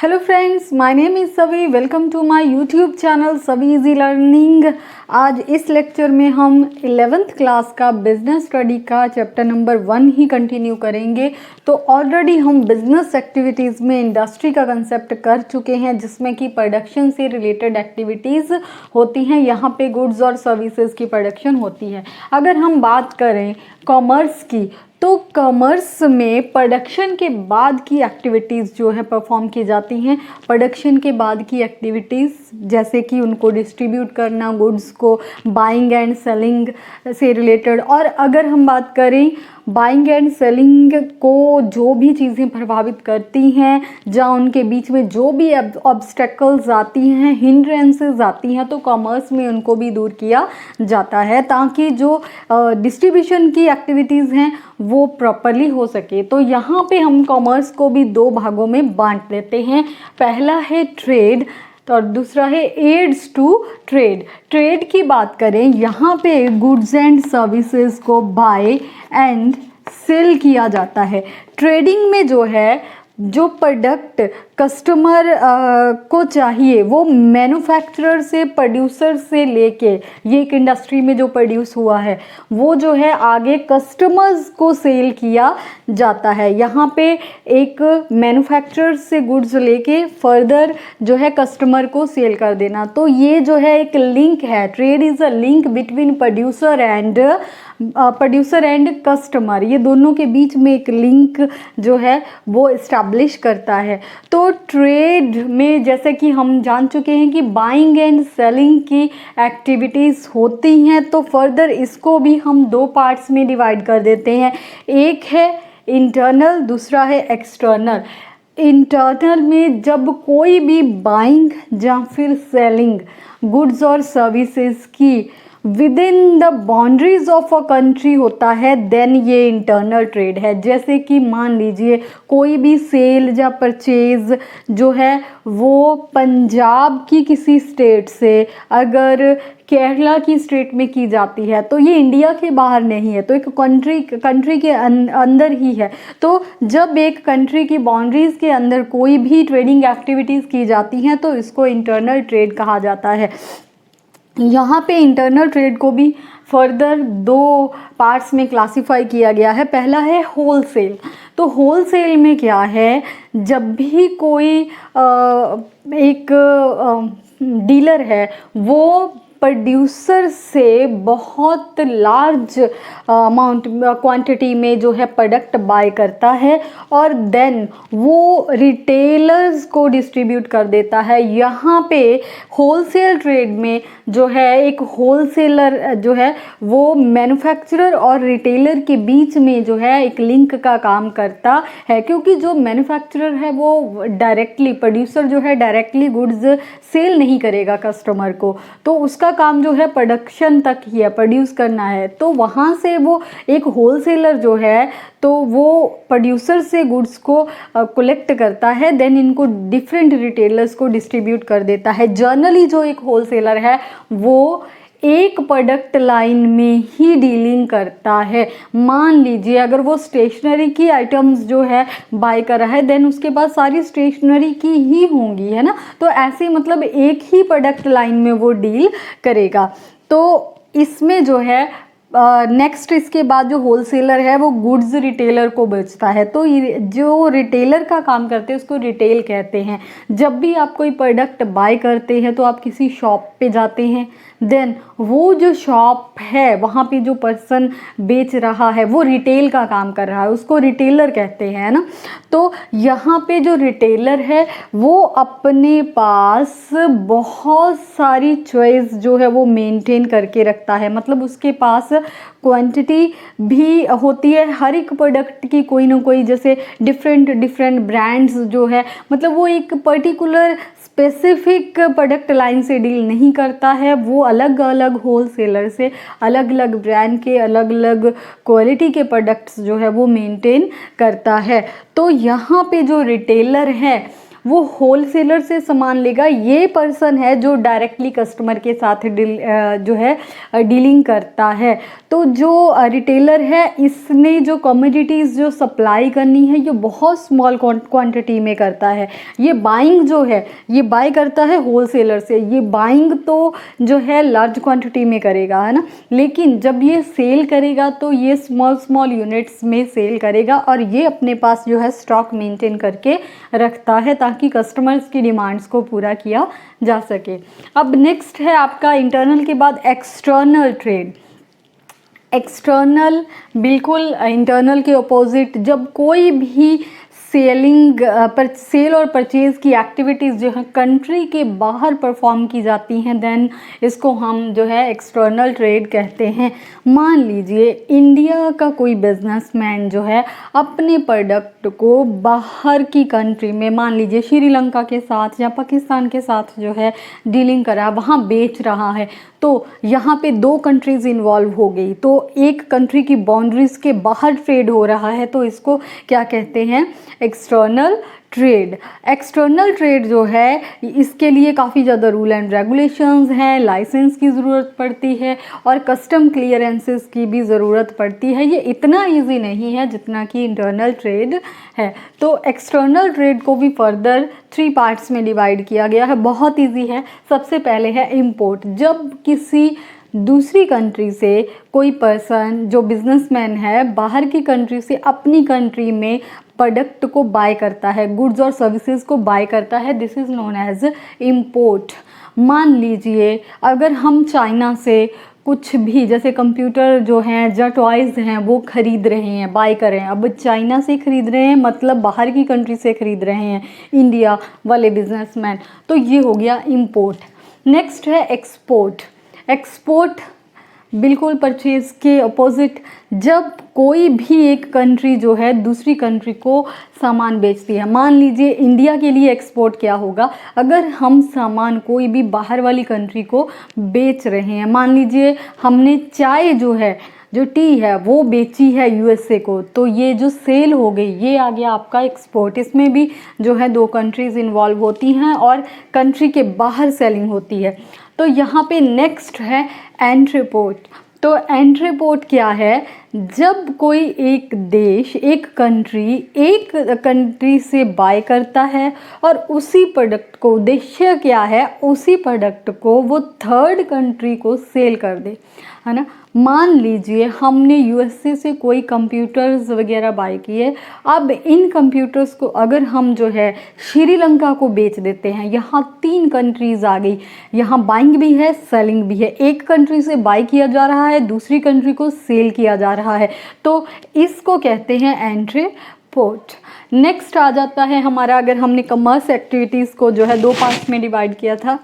Hello friends, my name is Savi. Welcome to my YouTube channel Savi easy learning. आज इस lecture में हम 11th class का बिजनेस स्टडी का चैप्टर नंबर 1 ही कंटिन्यू करेंगे। तो ऑलरेडी हम बिजनेस एक्टिविटीज़ में इंडस्ट्री का कंसेप्ट कर चुके हैं, जिसमें कि प्रोडक्शन से रिलेटेड एक्टिविटीज़ होती हैं। यहाँ पे गुड्स और सर्विसेज की प्रोडक्शन होती है। अगर हम बात करें कॉमर्स की, तो कॉमर्स में प्रोडक्शन के बाद की एक्टिविटीज़ जो है परफॉर्म की जाती हैं। प्रोडक्शन के बाद की एक्टिविटीज़ जैसे कि उनको डिस्ट्रीब्यूट करना, गुड्स को बाइंग एंड सेलिंग से रिलेटेड। और अगर हम बात करें बाइंग एंड सेलिंग को जो भी चीज़ें प्रभावित करती हैं, जहाँ उनके बीच में जो भी ऑब्स्टेकल्स आती हैं, हिंड्रेंसेस आती हैं, तो कॉमर्स में उनको भी दूर किया जाता है, ताकि जो डिस्ट्रीब्यूशन की एक्टिविटीज़ हैं वो प्रॉपरली हो सके। तो यहाँ पे हम कॉमर्स को भी दो भागों में बांट देते हैं। पहला है ट्रेड और दूसरा है एड्स टू ट्रेड। ट्रेड की बात करें, यहाँ पे गुड्स एंड सर्विसेज को बाय एंड सेल किया जाता है। ट्रेडिंग में जो है, जो प्रोडक्ट कस्टमर को चाहिए वो मैन्युफैक्चरर से, प्रोड्यूसर से लेके, ये एक इंडस्ट्री में जो प्रोड्यूस हुआ है वो जो है आगे कस्टमर्स को सेल किया जाता है। यहाँ पे एक मैन्युफैक्चरर से गुड्स लेके फर्दर जो है कस्टमर को सेल कर देना। तो ये जो है एक लिंक है। Trade is a link between producer and customer. ये दोनों के बीच में एक लिंक जो है वो इस्टेब्लिश करता है। तो ट्रेड में जैसे कि हम जान चुके हैं कि बाइंग एंड सेलिंग की एक्टिविटीज़ होती हैं, तो फर्दर इसको भी हम दो पार्ट्स में डिवाइड कर देते हैं। एक है इंटरनल, दूसरा है एक्सटर्नल। इंटरनल में जब कोई भी बाइंग या फिर सेलिंग गुड्स और सर्विसेज की with in the boundaries of a country होता है, देन ये इंटरनल ट्रेड है। जैसे कि मान लीजिए कोई भी सेल या परचेज जो है वो पंजाब की किसी स्टेट से अगर केरला की स्टेट में की जाती है, तो ये इंडिया के बाहर नहीं है, तो एक कंट्री के अंदर ही है। तो जब एक कंट्री की बाउंड्रीज़ के अंदर कोई भी ट्रेडिंग एक्टिविटीज़ की जाती हैं, तो इसको इंटरनल ट्रेड कहा जाता है। यहाँ पे इंटरनल ट्रेड को भी फर्दर दो पार्ट्स में क्लासिफाई किया गया है। पहला है होलसेल। तो होलसेल में क्या है, जब भी कोई एक डीलर है वो प्रोड्यूसर से बहुत लार्ज अमाउंट क्वांटिटी में जो है प्रोडक्ट बाय करता है और देन वो रिटेलर्स को डिस्ट्रीब्यूट कर देता है। यहाँ पे होलसेल ट्रेड में जो है एक होलसेलर जो है वो मैन्युफैक्चरर और रिटेलर के बीच में जो है एक लिंक का काम करता है, क्योंकि जो मैन्युफैक्चरर है वो डायरेक्टली, प्रोड्यूसर जो है डायरेक्टली गुड्स सेल नहीं करेगा कस्टमर को, तो उसका काम जो है प्रोडक्शन तक ही है, प्रोड्यूस करना है। तो वहाँ से वो एक होलसेलर जो है तो वो प्रोड्यूसर से गुड्स को कलेक्ट करता है, देन इनको डिफरेंट रिटेलर्स को डिस्ट्रीब्यूट कर देता है। जनरली जो एक होलसेलर है वो एक प्रोडक्ट लाइन में ही डीलिंग करता है। मान लीजिए अगर वो स्टेशनरी की आइटम्स जो है बाय कर रहा है, देन उसके पास सारी स्टेशनरी की ही होंगी, है ना। तो ऐसे मतलब एक ही प्रोडक्ट लाइन में वो डील करेगा। तो इसमें जो है नेक्स्ट इसके बाद जो होलसेलर है वो गुड्स रिटेलर को बेचता है। तो जो रिटेलर का काम करते हैं उसको रिटेल कहते हैं। जब भी आप कोई प्रोडक्ट बाय करते हैं तो आप किसी शॉप पे जाते हैं, देन वो जो शॉप है वहाँ पे जो पर्सन बेच रहा है वो रिटेल का काम कर रहा है, उसको रिटेलर कहते हैं, है ना। तो यहाँ पे जो रिटेलर है वो अपने पास बहुत सारी चॉइस जो है वो मेंटेन करके रखता है, मतलब उसके पास क्वांटिटी भी होती है हर एक प्रोडक्ट की, कोई ना कोई, जैसे डिफरेंट ब्रांड्स जो है, मतलब वो एक पर्टिकुलर स्पेसिफिक प्रोडक्ट लाइन से डील नहीं करता है, वो अलग अलग होलसेलर से अलग अलग ब्रांड के अलग अलग क्वालिटी के प्रोडक्ट्स जो है वो मेंटेन करता है। तो यहाँ पे जो रिटेलर है वो होलसेलर से सामान लेगा। ये पर्सन है जो डायरेक्टली कस्टमर के साथ डीलिंग करता है। तो जो रिटेलर है इसने जो कमोडिटीज़ जो सप्लाई करनी है ये बहुत स्मॉल क्वांटिटी में करता है। ये बाइंग जो है ये बाय करता है होलसेलर से, ये बाइंग तो जो है लार्ज क्वांटिटी में करेगा, है ना। लेकिन जब ये सेल करेगा तो ये स्मॉल यूनिट्स में सेल करेगा और ये अपने पास जो है स्टॉक मेंटेन करके रखता है ताकि कस्टमर्स की डिमांड्स को पूरा किया जा सके। अब नेक्स्ट है आपका इंटरनल के बाद एक्सटर्नल ट्रेड। एक्सटर्नल बिल्कुल इंटरनल के अपोजिट, जब कोई भी सेल और परचेज़ की एक्टिविटीज़ जो है कंट्री के बाहर परफॉर्म की जाती हैं, देन इसको हम जो है एक्सटर्नल ट्रेड कहते हैं। मान लीजिए इंडिया का कोई बिजनेसमैन जो है अपने प्रोडक्ट को बाहर की कंट्री में, मान लीजिए श्रीलंका के साथ या पाकिस्तान के साथ जो है डीलिंग करा, वहाँ बेच रहा है, तो यहाँ पे दो कंट्रीज़ इन्वॉल्व हो गई, तो एक कंट्री की बाउंड्रीज़ के बाहर ट्रेड हो रहा है, तो इसको क्या कहते हैं, एक्सटर्नल ट्रेड। एक्सटर्नल ट्रेड जो है इसके लिए काफ़ी ज़्यादा रूल एंड रेगुलेशंस हैं, लाइसेंस की ज़रूरत पड़ती है और कस्टम क्लियरेंसेस की भी ज़रूरत पड़ती है। ये इतना इजी नहीं है जितना कि इंटरनल ट्रेड है। तो एक्सटर्नल ट्रेड को भी फर्दर 3 पार्ट्स में डिवाइड किया गया है, बहुत इजी है। सबसे पहले है इम्पोर्ट। जब किसी दूसरी कंट्री से कोई पर्सन जो बिजनेसमैन है बाहर की कंट्री से अपनी कंट्री में प्रोडक्ट को बाय करता है, गुड्स और सर्विसेज को बाय करता है, this is known as import. मान लीजिए अगर हम चाइना से कुछ भी जैसे कंप्यूटर जो हैं या टॉयज़ हैं वो ख़रीद रहे हैं, बाय कर रहे हैं, अब चाइना से ख़रीद रहे हैं मतलब बाहर की कंट्री से ख़रीद रहे हैं इंडिया वाले बिजनेसमैन, तो ये हो गया इम्पोर्ट। नेक्स्ट है एक्सपोर्ट। एक्सपोर्ट बिल्कुल परचेज़ के अपोजिट, जब कोई भी एक कंट्री जो है दूसरी कंट्री को सामान बेचती है। मान लीजिए इंडिया के लिए एक्सपोर्ट क्या होगा, अगर हम सामान कोई भी बाहर वाली कंट्री को बेच रहे हैं, मान लीजिए हमने चाय जो टी है वो बेची है यूएसए को, तो ये जो सेल हो गई ये आ गया आपका एक्सपोर्ट। इसमें भी जो है 2 कंट्रीज़ इन्वॉल्व होती हैं और कंट्री के बाहर सेलिंग होती है। तो यहाँ पे नेक्स्ट है एंट्रीपोर्ट। तो एंट्रीपोर्ट क्या है, जब कोई एक देश एक कंट्री से बाय करता है और उसी प्रोडक्ट को, उद्देश्य क्या है, उसी प्रोडक्ट को वो थर्ड कंट्री को सेल कर दे, है ना। मान लीजिए हमने यूएसए से कोई कंप्यूटर्स वगैरह बाय किए, अब इन कंप्यूटर्स को अगर हम जो है श्रीलंका को बेच देते हैं, यहाँ 3 कंट्रीज़ आ गई, यहाँ बाइंग भी है सेलिंग भी है, एक कंट्री से बाय किया जा रहा है दूसरी कंट्री को सेल किया जा रहा है, तो इसको कहते हैं एंट्रीपोर्ट। नेक्स्ट आ जाता है हमारा, अगर हमने कमर्स एक्टिविटीज़ को जो है 2 पार्ट्स में डिवाइड किया था,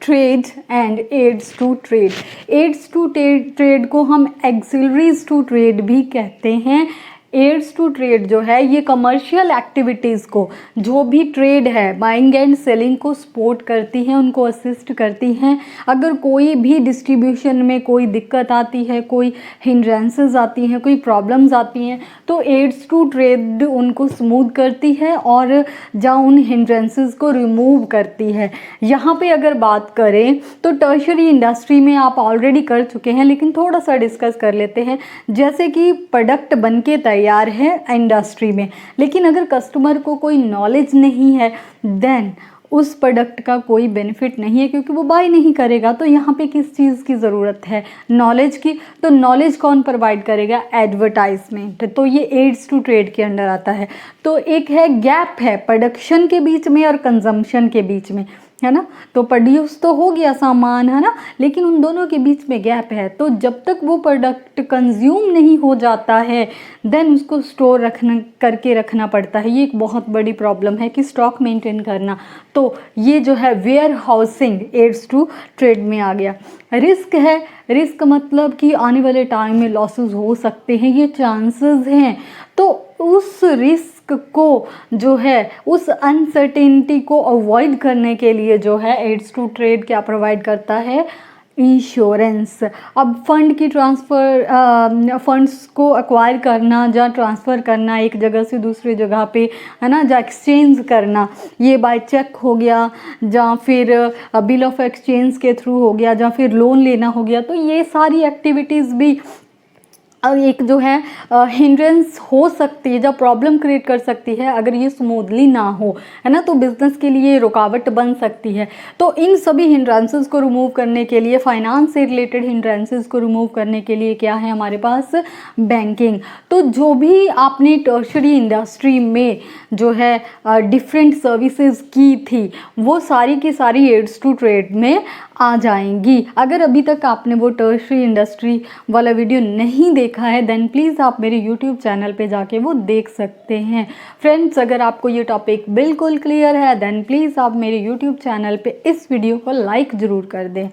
trade and aids to trade. Aids to trade को हम एक्सिलरीज टू ट्रेड भी कहते हैं। एड्स टू ट्रेड जो है ये कमर्शियल एक्टिविटीज़ को, जो भी ट्रेड है बाइंग एंड सेलिंग को सपोर्ट करती हैं, उनको असिस्ट करती हैं। अगर कोई भी डिस्ट्रीब्यूशन में कोई दिक्कत आती है, कोई हिंड्रेंसेस आती हैं, कोई प्रॉब्लम्स आती हैं, तो एड्स टू ट्रेड उनको स्मूथ करती है और या उन हिंड्रेंसेस को रिमूव करती है। यहाँ पे अगर बात करें तो टर्शरी इंडस्ट्री में आप ऑलरेडी कर चुके हैं, लेकिन थोड़ा सा डिस्कस कर लेते हैं। जैसे कि प्रोडक्ट बन के तैयार है इंडस्ट्री में, लेकिन अगर कस्टमर को कोई नॉलेज नहीं है देन उस प्रोडक्ट का कोई बेनिफिट नहीं है, क्योंकि वो बाय नहीं करेगा। तो यहाँ पे किस चीज़ की ज़रूरत है, नॉलेज की। तो नॉलेज कौन प्रोवाइड करेगा, एडवर्टाइजमेंट। तो ये एड्स टू ट्रेड के अंडर आता है। तो एक है गैप है प्रोडक्शन के बीच में और कंजम्पशन के बीच में, है ना। तो प्रोड्यूस तो हो गया सामान, है ना, लेकिन उन दोनों के बीच में गैप है। तो जब तक वो प्रोडक्ट कंज्यूम नहीं हो जाता है देन उसको स्टोर करके रखना पड़ता है। ये एक बहुत बड़ी प्रॉब्लम है कि स्टॉक मेंटेन करना। तो ये जो है warehousing aids to trade में आ गया। रिस्क है, रिस्क मतलब कि आने वाले टाइम में लॉसेस हो सकते हैं, ये चांसेस हैं। तो उस रिस्क को जो है, उस अनसर्टेनिटी को अवॉइड करने के लिए जो है एड्स टू ट्रेड क्या प्रोवाइड करता है, इंश्योरेंस। अब फंड की ट्रांसफ़र, फंड्स को एक्वायर करना या ट्रांसफ़र करना एक जगह से दूसरी जगह पे, है ना, या एक्सचेंज करना, ये बाय चेक हो गया, या फिर बिल ऑफ एक्सचेंज के थ्रू हो गया, या फिर लोन लेना हो गया। तो ये सारी एक्टिविटीज़ भी एक जो है हिंड्रेंस हो सकती है, जब प्रॉब्लम क्रिएट कर सकती है अगर ये स्मूथली ना हो, है ना, तो बिजनेस के लिए रुकावट बन सकती है। तो इन सभी हिंड्रेंसेस को रिमूव करने के लिए, फाइनेंस से रिलेटेड हिंड्रेंसेस को रिमूव करने के लिए क्या है हमारे पास, बैंकिंग। तो जो भी आपने टर्शरी इंडस्ट्री में जो है डिफरेंट सर्विसेज की थी, वो सारी की सारी एड्स टू ट्रेड में आ जाएंगी। अगर अभी तक आपने वो टर्शरी इंडस्ट्री वाला वीडियो नहीं देखा है, देन प्लीज़ आप मेरे यूट्यूब चैनल पे जाके वो देख सकते हैं। फ्रेंड्स, अगर आपको ये टॉपिक बिल्कुल क्लियर है, देन प्लीज़ आप मेरे यूट्यूब चैनल पे इस वीडियो को लाइक ज़रूर कर दें।